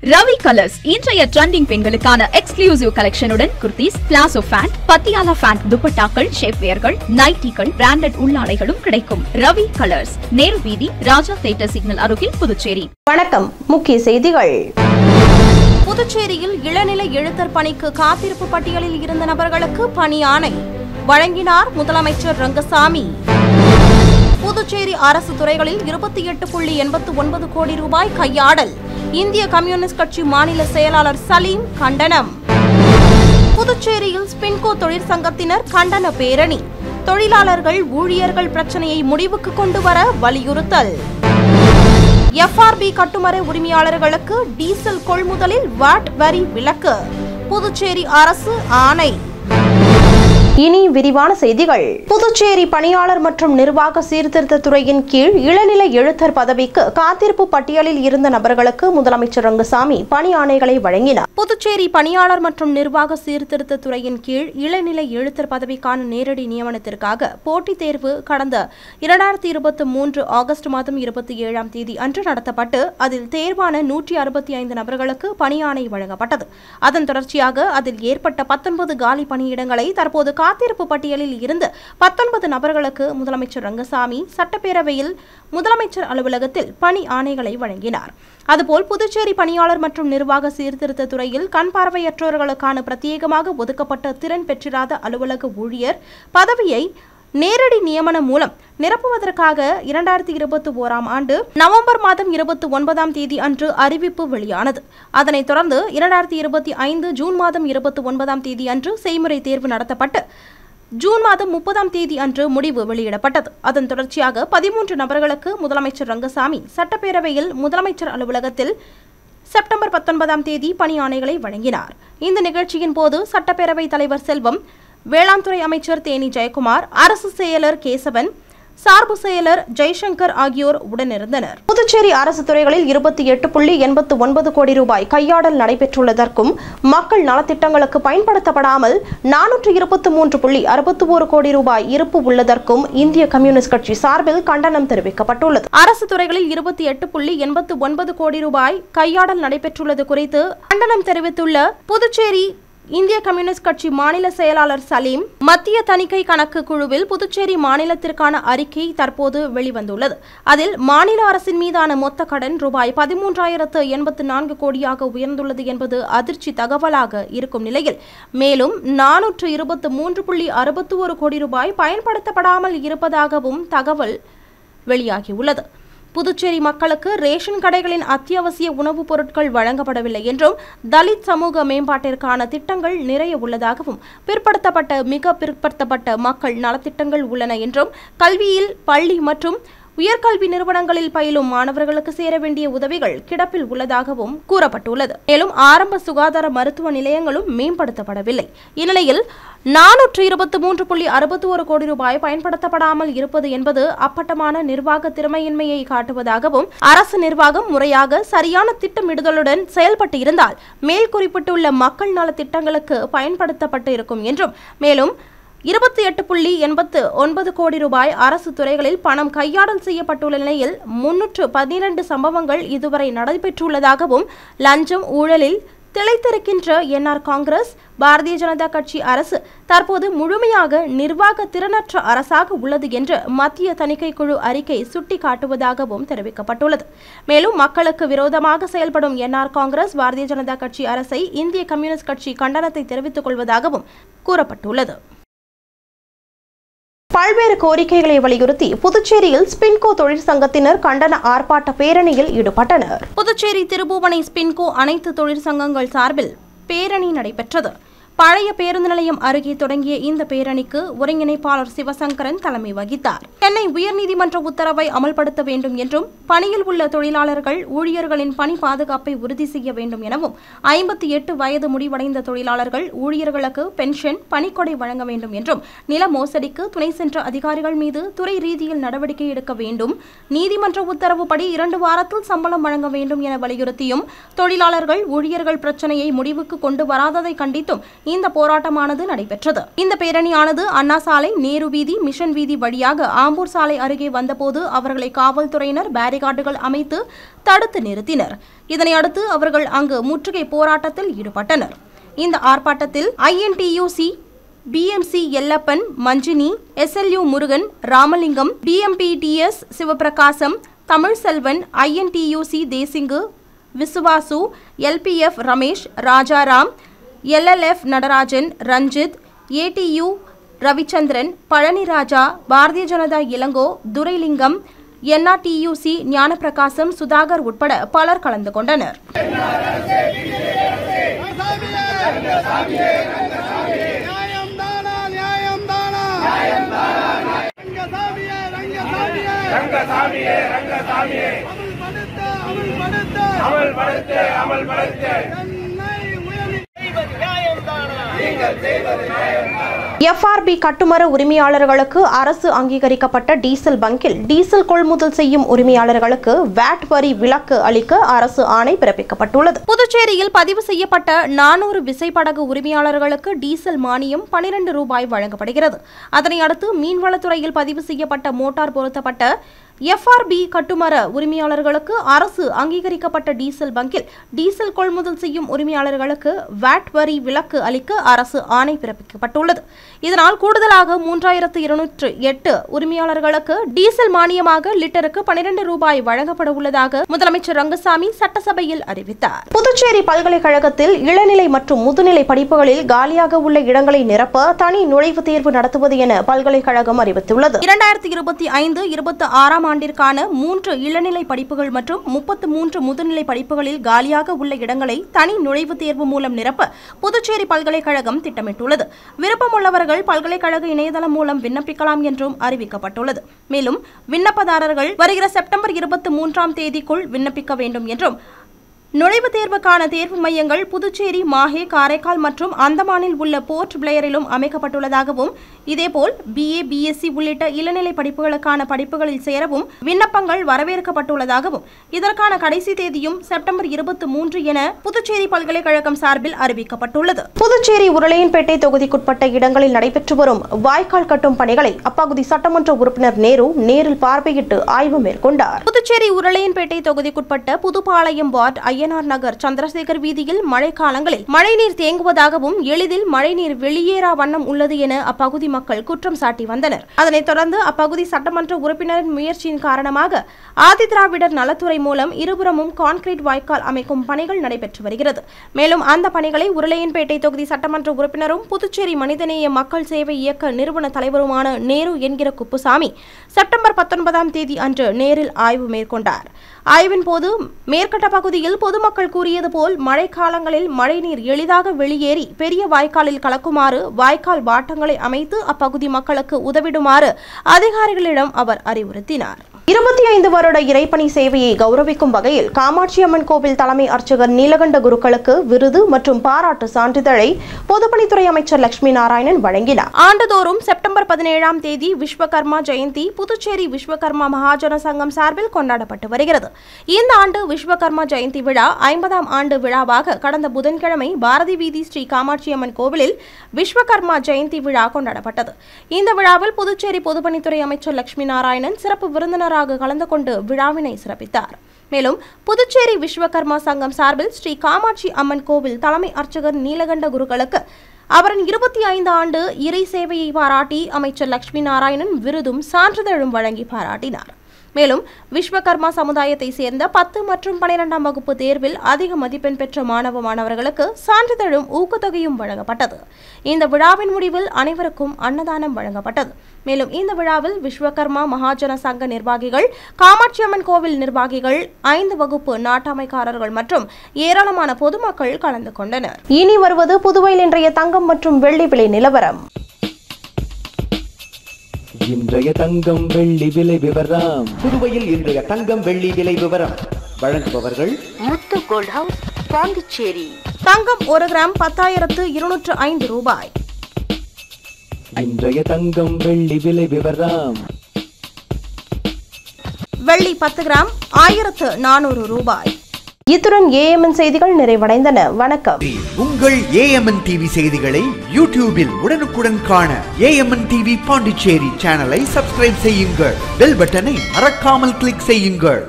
Ravi colours இன்றைய trending பெண்களுக்கான exclusive கலெக்ஷனுடன் kurtis, palazzo pant, Patiala pant, துப்பட்டாக்கள், ஷேப்வேர்கள், நைட்டிகள், பிராண்டட் உள்ளாடைகளும் கிடைக்கும். ரவி கலர்ஸ், நேரு வீதி, ராஜா தியேட்டர் சிக்னல் அருகில், புதுச்சேரி. வணக்கம். முக்கிய செய்திகள். புதுச்சேரியில் இளநிலை எழுத்தர் பணிக்கு காத்திருப்பு பட்டியலில் இருந்த நபர்களுக்கு பணி ஆணை வழங்கினார் முதலமைச்சர் ரங்கசாமி. புதுச்சேரி அரசு துறைகளில் 28.89 கோடி ரூபாய் கையாடல். இந்திய கம்யூனிஸ்ட் கட்சி மாநில செயலாளர் சலீம் கண்டனம். புதுச்சேரியில் ஸ்பின்கோ தொழிற்சங்கத்தினர் கண்டன பேரணி. தொழிலாளர்கள் ஊழியர்கள் பிரச்சனையை முடிவுக்கு கொண்டு வர வலியுறுத்தல். FRB கட்டுமர உரிமையாளர்களுக்கு டீசல் கொள்முதலில் வாட் வரி விலக்கு. புதுச்சேரி அரசு ஆணை. இனி விரிவான செய்திகள். புதுச்சேரி பணியாளர் மற்றும் நிர்வாக சீர்திருத்த துறையின் கீழ் இளநிலை எழுத்தர் பதவிக்கு காத்திருப்பு பட்டியலில் இருந்த நபர்களுக்கு முதலமைச்சர் ரங்கசாமி பணி ஆணைகளை வழங்கினார். புதுச்சேரி பணியாளர் மற்றும் நிர்வாக சீர்திருத்த துறையின் கீழ் இளநிலை எழுத்தர் பதவிக்கான நேரடி நியமனத்திற்காக போட்டித் தேர்வு கடந்த 2023 ஆகஸ்ட் மாதம் 27ஆம் தேதி அன்று நடத்தப்பட்டு அதில் தேர்வான 165 நபர்களுக்கு பணி ஆணை வழங்கப்பட்டது. அதன் தொடர்ச்சியாக அதில் ஏற்பட்ட 19 காலி பணியிடங்களை தற்போது காத்திருப்பு பட்டியலில் இருந்து 19 நபர்களுக்கு முதலமைச்சர் ரங்கசாமி சட்டப்பேரவையில் முதலமைச்சர் அலுவலகத்தில் பணி ஆணைகளை வழங்கினார். அதுபோல் புதுச்சேரி பணியாளர் மற்றும் நிர்வாக சீர்திருத்த துறையில் கண் பார்வையற்றோர்களுக்கான பிரத்யேகமாக ஒதுக்கப்பட்ட திறன் பெற்றிராத அலுவலக ஊழியர் பதவியை நேரடி நியமனம் மூலம் நிரப்புவதற்காக 2021ஆம் ஆண்டு நவம்பர் மாதம் 29ஆம் தேதி அன்று அறிவிப்பு வெளியானது. அதனைத் தொடர்ந்து 2025 ஜூன் மாதம் 29ஆம் தேதி அன்று செய்முறை தேர்வு நடத்தப்பட்டு ஜூன் மாதம் 30ஆம் தேதி அன்று முடிவு வெளியிடப்பட்டது. அதன் தொடர்ச்சியாக 13 நபர்களுக்கு முதலமைச்சர் ரங்கசாமி சட்டப்பேரவையில் முதலமைச்சர் அலுவலகத்தில் செப்டம்பர் 19ஆம் தேதி பணி ஆணைகளை வழங்கினார். இந்த நிகழ்ச்சியின் போது சட்டப்பேரவைத் தலைவர் செல்வம், வேளாண் துறை அமைச்சர் தேனி ஜெயக்குமார், அரசு செயலர் கேசவன், சார்பு செயலர் ஜெய்சங்கர் ஆகியோர் உடனிருந்தனர். புதுச்சேரி அரசு துறைகளில் 28.89 கோடி ரூபாய் கையாடல் நடைபெற்றுள்ளதற்கும் மக்கள் நலத்திட்டங்களுக்கு பயன்படுத்தப்படாமல் 423.61 கோடி ரூபாய் இருப்பு உள்ளதற்கும் இந்திய கம்யூனிஸ்ட் கட்சி சார்பில் கண்டனம் தெரிவிக்கப்பட்டுள்ளது. அரசு துறைகளில் 28.89 கோடி ரூபாய் கையாடல் நடைபெற்றுள்ளது குறித்து கண்டனம் தெரிவித்துள்ள புதுச்சேரி இந்திய கம்யூனிஸ்ட் கட்சி மாநில செயலாளர் சலீம், மத்திய தணிக்கை கணக்கு குழுவில் புதுச்சேரி மாநிலத்திற்கான அறிக்கை தற்போது வெளிவந்துள்ளது. அதில் மாநில அரசின் மீதான மொத்த கடன் ரூபாய் 13,084 கோடியாக உயர்ந்துள்ளது என்பது அதிர்ச்சி தகவலாக இருக்கும் நிலையில் மேலும் 423.61 கோடி ரூபாய் பயன்படுத்தப்படாமல் இருப்பதாகவும் தகவல் வெளியாகியுள்ளது. புதுச்சேரி மக்களுக்கு ரேஷன் கடைகளின் அத்தியாவசிய உணவுப் பொருட்கள் வழங்கப்படவில்லை என்றும், தலித் சமூக மேம்பாட்டிற்கான திட்டங்கள் நிறைய உள்ளதாகவும், மிக பிற்படுத்தப்பட்ட மக்கள் நலத்திட்டங்கள் உள்ளன என்றும், கல்வியில் பள்ளி மற்றும் உயர்கல்வி நிறுவனங்களில் பயிலும் மாணவர்களுக்கு சேர வேண்டிய உதவிகள் கிடப்பில் உள்ளதாகவும் கூறப்பட்டுள்ளது. மேலும் ஆரம்ப சுகாதார மருத்துவ நிலையங்களும் மேம்படுத்தப்படவில்லை. இந்நிலையில் 423.61 கோடி ரூபாய் பயன்படுத்தப்படாமல் இருப்பது என்பது அப்பட்டமான நிர்வாக திறமையின்மையை காட்டுவதாகவும், அரசு நிர்வாகம் முறையாக சரியான திட்டமிடுதலுடன் செயல்பட்டு இருந்தால் மேல் குறிப்பிட்டுள்ள மக்கள் நல திட்டங்களுக்கு பயன்படுத்தப்பட்டு இருக்கும் என்றும், மேலும் 28.89 கோடி ரூபாய் அரசு துறைகளில் பணம் கையாடல் செய்யப்பட்டுள்ள நிலையில் 312 சம்பவங்கள் இதுவரை நடைபெற்றுள்ளதாகவும், லஞ்சம் ஊழலில் திளைத்திருக்கின்ற என்ஆர் காங்கிரஸ் பாரதிய ஜனதா கட்சி அரசு தற்போது முழுமையாக நிர்வாக திறனற்ற அரசாக உள்ளது என்று மத்திய தணிக்கை குழு அறிக்கை சுட்டிக்காட்டுவதாகவும் தெரிவிக்கப்பட்டுள்ளது. மேலும் மக்களுக்கு விரோதமாக செயல்படும் என்ஆர் காங்கிரஸ் பாரதிய ஜனதா கட்சி அரசை இந்திய கம்யூனிஸ்ட் கட்சி கண்டனத்தை தெரிவித்துக் கொள்வதாகவும் கூறப்பட்டுள்ளது. பல்வேறு கோரிக்கைகளை வலியுறுத்தி புதுச்சேரியில் ஸ்பின்கோ தொழிற்சங்கத்தினர் கண்டன ஆர்ப்பாட்ட பேரணியில் ஈடுபட்டனர். புதுச்சேரி திருபுவனை ஸ்பின்கோ அனைத்து தொழிற்சங்கங்கள் சார்பில் பேரணி நடைபெற்றது. பழைய பேருந்து நிலையம் அருகே தொடங்கிய இந்த பேரணிக்கு ஒருங்கிணைப்பாளர் சிவசங்கரன் தலைமை வகித்தார். சென்னை உயர்நீதிமன்ற உத்தரவை அமல்படுத்த வேண்டும் என்றும், பணியில் உள்ள தொழிலாளர்கள் ஊழியர்களின் பணி பாதுகாப்பை உறுதி செய்ய வேண்டும் எனவும், 58 வயது முடிவடைந்த தொழிலாளர்கள் ஊழியர்களுக்கு பென்ஷன், பணிக்கொடை வழங்க வேண்டும் என்றும், நில மோசடிக்கு துணை சென்ற அதிகாரிகள் மீது துறை ரீதியில் நடவடிக்கை எடுக்க வேண்டும், நீதிமன்ற உத்தரவுப்படி 2 வாரத்தில் சம்பளம் வழங்க வேண்டும் என வலியுறுத்தியும், தொழிலாளர்கள் ஊழியர்கள் பிரச்சனையை முடிவுக்கு கொண்டு வராததை கண்டித்தும் இந்த போராட்டமானது நடைபெற்றது. இந்த பேரணியானது அண்ணா சாலை, நேரு வீதி, மிஷன் வீதி வழியாக ஆம்பூர் சாலை அருகே வந்தபோது அவர்களை காவல்துறையினர் பேரிகார்டுகள் அமைத்து தடுத்து நிறுத்தினர். இதனையடுத்து அவர்கள் அங்கு முற்றுகை போராட்டத்தில் ஈடுபட்டனர். இந்த ஆர்ப்பாட்டத்தில் INTUC, BMC Ellappan, மஞ்சினி, SLU Murugan, Ramalingam, BMPTS Sivaprakasam, Tamilselvan, INTUC Desingu, விசுவாசு, LPF Ramesh, Rajaram, LLF Natarajan, Ranjith, ATU Ravichandran, Palaniraja, Bharatiya Janata Ilango, துரைலிங்கம், NRTUC Gnanaprakasam, Sudhakar உட்பட பலர் கலந்து கொண்டனர். FRB கட்டுமர உரிமையாளர்களுக்கு அரசு அங்கீகரிக்கப்பட்ட டீசல் பங்கில் டீசல் கொள்முதல் செய்யும் உரிமையாளர்களுக்கு VAT வரி விலக்கு அளிக்க அரசு ஆணை பிறப்பிக்கப்பட்டுள்ளது. புதுச்சேரியில் பதிவு செய்யப்பட்ட 400 விசைப்படகு உரிமையாளர்களுக்கு டீசல் மானியம் 12 ரூபாய் வழங்கப்படுகிறது. அதனை அடுத்து மீன்வளத்துறையில் பதிவு செய்யப்பட்ட மோட்டார் பொருத்தப்பட்ட FRB கட்டுமர உரிமையாளர்களுக்கு அரசு அங்கீகரிக்கப்பட்ட டீசல் பங்கில் டீசல் கொள்முதல் செய்யும் உரிமையாளர்களுக்கு VAT வரி விலக்கு அளிக்க அரசு ஆணை பிறப்பிக்கப்பட்டுள்ளது. இதனால் கூடுதலாக 3208 உரிமையாளர்களுக்கு டீசல் மானியமாக லிட்டருக்கு 12 ரூபாய் வழங்கப்பட உள்ளதாக முதலமைச்சர் ரங்கசாமி சட்டசபையில் அறிவித்தார். புதுச்சேரி பல்கலைக்கழகத்தில் இளநிலை மற்றும் முதுநிலை படிப்புகளில் காலியாக உள்ள இடங்களை நிரப்ப தனி நுழைவுத் தேர்வு நடத்துவது என பல்கலைக்கழகம் அறிவித்துள்ளது. 2025-26 ஆண்டிற்கான 3 இளநிலை படிப்புகள் மற்றும் 33 முதுநிலை படிப்புகளில் காலியாக உள்ள இடங்களை தனி நுழைவுத் தேர்வு மூலம் நிரப்ப புதுச்சேரி பல்கலைக்கழகம் திட்டமிட்டுள்ளது. விருப்பமுள்ளவர்கள் பல்கலைக்கழக இணையதளம் மூலம் விண்ணப்பிக்கலாம் என்றும் அறிவிக்கப்பட்டுள்ளது. மேலும் விண்ணப்பதாரர்கள் வருகிற செப்டம்பர் 23ஆம் தேதிக்குள் விண்ணப்பிக்க வேண்டும் என்றும், நுழைவுத் தேர்வுக்கான தேர்வு மையங்கள் புதுச்சேரி, மாஹே, காரைக்கால் மற்றும் அந்தமானில் உள்ள போர்ட் பிளேயரிலும் அமைக்கப்பட்டுள்ளதாகவும், இதேபோல் BA, BSc உள்ளிட்ட இளநிலை படிப்புகளுக்கான படிப்புகளில் சேரவும் விண்ணப்பங்கள் வரவேற்கப்பட்டுள்ளதாகவும், இதற்கான கடைசி தேதியும் செப்டம்பர் 23 என புதுச்சேரி பல்கலைக்கழகம் சார்பில் அறிவிக்கப்பட்டுள்ளது. புதுச்சேரி உருளையன்பேட்டை தொகுதிக்குட்பட்ட இடங்களில் நடைபெற்று வரும் வாய்க்கால் கட்டும் பணிகளை அப்பகுதி சட்டமன்ற உறுப்பினர் நேரு நேரில் பார்வையிட்டு ஆய்வு மேற்கொண்டார். புதுச்சேரி உருளையன்பேட்டை தொகுதிக்குட்பட்ட புதுப்பாளையம் வார்டு ஐயனார் நகர், சந்திரசேகர் வீதியில் மழைக்காலங்களில் மழைநீர் தேங்குவதாகவும் எளிதில் மழைநீர் வெளியேறா வண்ணம் உள்ளது என அப்பகுதி மக்கள் குற்றம் சாட்டி வந்தனர். அதனைத் தொடர்ந்து அப்பகுதி சட்டமன்ற உறுப்பினரின் முயற்சியின் காரணமாக ஆதிதிராவிடர் நலத்துறை மூலம் இருபுறமும் கான்கிரீட் வாய்க்கால் அமைக்கும் பணிகள் நடைபெற்று வருகிறது. மேலும் அந்த பணிகளை உருளையன்பேட்டை தொகுதி சட்டமன்ற உறுப்பினரும் புதுச்சேரி மனிதநேய மக்கள் சேவை இயக்க நிறுவன தலைவருமான நேரு என்கிற குப்புசாமி செப்டம்பர் 19ஆம் தேதி அன்று நேரில் ஆய்வு மேற்கொண்டார். ஆய்வின் போது மேற்கட்ட பகுதியில் பொதுமக்கள் கூறியது போல் மழைக்காலங்களில் மழைநீர் எளிதாக வெளியேறி பெரிய வாய்க்காலில் கலக்குமாறு வாய்க்கால் வாட்டங்களை அமைத்து அப்பகுதி மக்களுக்கு உதவிடுமாறு அதிகாரிகளிடம் அவர் அறிவுறுத்தினார். 25 வருட இறைப்பணி சேவையை கௌரவிக்கும் வகையில் காமாட்சி அம்மன் கோவில் தலைமை அர்ச்சகர் நீலகண்ட குருக்களுக்கு விருது மற்றும் பாராட்டு சான்றிதழை பொதுப்பணித்துறை அமைச்சர் லட்சுமி நாராயணன் வழங்கினார். ஆண்டுதோறும் செப்டம்பர் 17ஆம் தேதி விஸ்வகர்மா ஜெயந்தி புதுச்சேரி விஸ்வகர்மா மகாஜன சங்கம் சார்பில் கொண்டாடப்பட்டு வருகிறது. இந்த ஆண்டு விஸ்வகர்மா ஜெயந்தி விழா 50ஆம் ஆண்டு விழாவாக கடந்த புதன்கிழமை பாரதி வீதி ஸ்ரீ காமாட்சி அம்மன் கோவிலில் விஸ்வகர்மா ஜெயந்தி விழா கொண்டாடப்பட்டது. இந்த விழாவில் புதுச்சேரி பொதுப்பணித்துறை அமைச்சர் லட்சுமி நாராயணன் சிறப்பு விருந்தினராக கலந்து கொண்டு விழாவினை சிறப்பித்தார். மேலும் புதுச்சேரி விஸ்வகர்மா சங்கம் சார்பில் ஸ்ரீ காமாட்சி அம்மன் கோவில் தலைமை அர்ச்சகர் நீலகண்ட குருக்களுக்கு அவரின் 25 ஆண்டு இறை சேவையை பாராட்டி அமைச்சர் லட்சுமி நாராயணன் விருதும் சான்றிதழும் வழங்கி பாராட்டினார். மேலும் விஸ்வகர்மா சமுதாயத்தை சேர்ந்த 10 மற்றும் 12ஆம் வகுப்பு தேர்வில் அதிக மதிப்பெண் பெற்ற மாணவர்களுக்கு சான்றிதழும் ஊக்கத்தொகையும் வழங்கப்பட்டது. இந்த விழாவின் முடிவில் அனைவருக்கும் அன்னதானம் வழங்கப்பட்டது. மேலும் இந்த விழாவில் விஸ்வகர்மா மகாஜன சங்க நிர்வாகிகள், காமாட்சி அம்மன் கோவில் நிர்வாகிகள், 5 வகுப்பு நாட்டாமைக்காரர்கள் மற்றும் ஏராளமான பொதுமக்கள் கலந்து கொண்டனர். இனி வருவது புதுவையில் இன்றைய தங்கம் மற்றும் வெள்ளி விலை நிலவரம். இன்றைய தங்கம் வெள்ளி விலை விவரம். புதுவையில் இன்றைய தங்கம் வெள்ளி விலை விவரம் வழங்குபவர்கள் முத்து கோல்ட் ஹவுஸ், பாண்டிச்சேரி. தங்கம் 1 கிராம் 10,205 ரூபாய். இன்றைய தங்கம் வெள்ளி விலை விவரம். வெள்ளி 10 கிராம் 1,400 ரூபாய். இத்துடன் ஏஎம்என் செய்திகள் நிறைவடைந்தன. வணக்கம். உங்கள் ஏஎம்என் டிவி செய்திகளை யூடியூபில் உடனுக்குடன் காண ஏஎம்என் டிவி பாண்டிச்சேரி சேனலை சப்ஸ்கிரைப் செய்யுங்கள். பெல் பட்டனை மறக்காமல் கிளிக் செய்யுங்கள்.